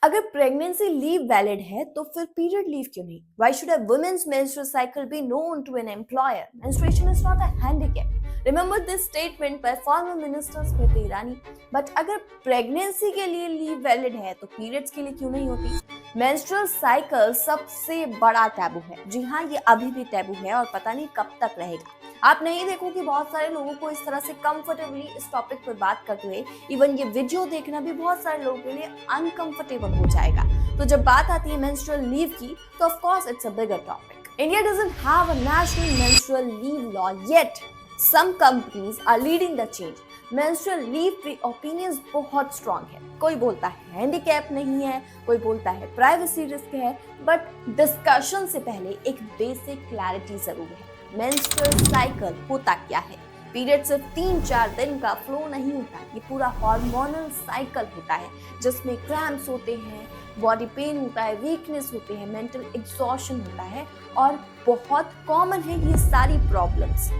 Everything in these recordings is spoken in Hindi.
अगर प्रेगनेंसी लीव वैलिड है तो फिर पीरियड लीव क्यों नहीं? Why should a women's menstrual cycle be known to an employer? Menstruation is not a handicap. Remember this statement by former minister Smriti Irani. But अगर प्रेगनेंसी के लिए लीव वैलिड है तो पीरियड्स के लिए क्यों नहीं होती? मेंस्ट्रुअल साइकिल सबसे बड़ा टैबू है. जी हाँ, ये अभी भी टैबू है और पता नहीं कब तक रहेगा. आप नहीं देखो कि बहुत सारे लोगों को इस तरह से कंफर्टेबली इस टॉपिक पर बात करते हुए इवन ये वीडियो देखना भी बहुत सारे लोगों के लिए अनकंफर्टेबल हो जाएगा. तो जब बात आती है मेंस्ट्रुअल लीव की तो of course it's a bigger topic. India doesn't have a national menstrual leave law yet. Some companies are leading the change. Menstrual leave पे ओपिनियंस बहुत स्ट्रांग है. कोई बोलता है हैंडीकैप नहीं है, कोई बोलता है प्राइवेसी रिस्क है, बट डिस्कशन से पहले एक बेसिक क्लैरिटी जरूर है. मेंस्ट्रुअल साइकिल होता क्या है? पीरियड सिर्फ 3-4 दिन का फ्लो नहीं होता. ये पूरा हार्मोनल साइकिल होता है जिसमें क्रैम्प्स होते हैं, बॉडी पेन होता है, वीकनेस होते हैं, मेंटल एग्जॉशन होता है और बहुत कॉमन है ये सारी प्रॉब्लम्स.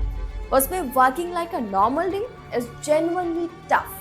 उसमें working like a normal day is genuinely tough.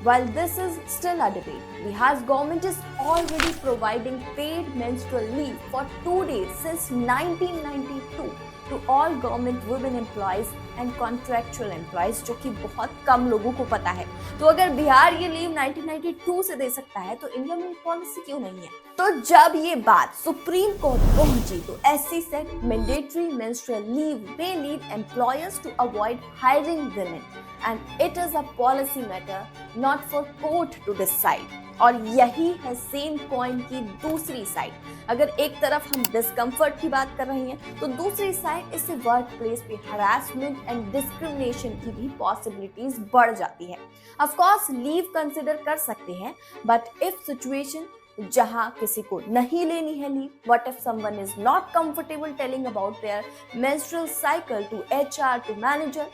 While this is still a debate, Bihar's government is already providing paid menstrual leave for 2 days since 1992 to all government women employees and contractual employees, जो कि बहुत कम लोगों को पता है. तो अगर बिहार ये लीव 1992 से दे सकता है तो इंडिया में पॉलिसी क्यों नहीं है? तो जब ये बात सुप्रीम कोर्ट पहुंची तो SC said mandatory menstrual leave may lead employers to avoid hiring women and it is a policy matter not for court to decide. और यही है सेम कॉइन की दूसरी साइड. अगर एक तरफ हम डिस्कम्फर्ट की बात कर रहे हैं तो दूसरी साइड इससे वर्क प्लेस पे हरासमेंट एंड डिस्क्रिमिनेशन की भी पॉसिबिलिटीज बढ़ जाती है. ऑफ कोर्स लीव कंसिडर कर सकते हैं, बट इफ सिचुएशन जहां किसी को नहीं लेनी है leave, what if someone is not comfortable telling about their menstrual cycle to HR to manager.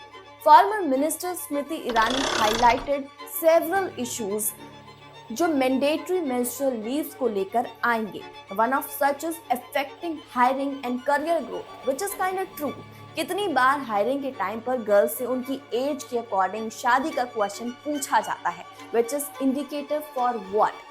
Former minister Smriti Irani highlighted several issues जो मैंडेटरी मेंस्ट्रुअल लीव्स को लेकर आएंगे. One of such is affecting hiring and career growth, which is kind of true. कितनी बार हायरिंग के टाइम पर गर्ल्स से उनकी एज के अकॉर्डिंग शादी का क्वेश्चन पूछा जाता है, which is indicative for what.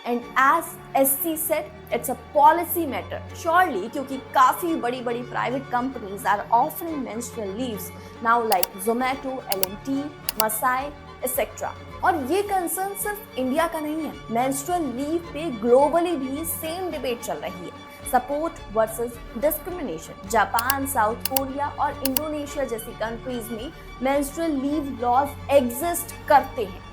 And as SC said, it's a policy matter. Surely, क्योंकि काफी बड़ी private companies are offering menstrual leaves now like Zomato, L&T, Masai, etc. और ये कंसर्न सिर्फ इंडिया का नहीं है. मेंस्ट्रुअल लीव पे ग्लोबली भी सेम डिबेट चल रही है. Support versus discrimination. Japan, south Korea और इंडोनेशिया जैसी कंट्रीज में मेंस्ट्रुअल लीव लॉज एग्जिस्ट करते हैं.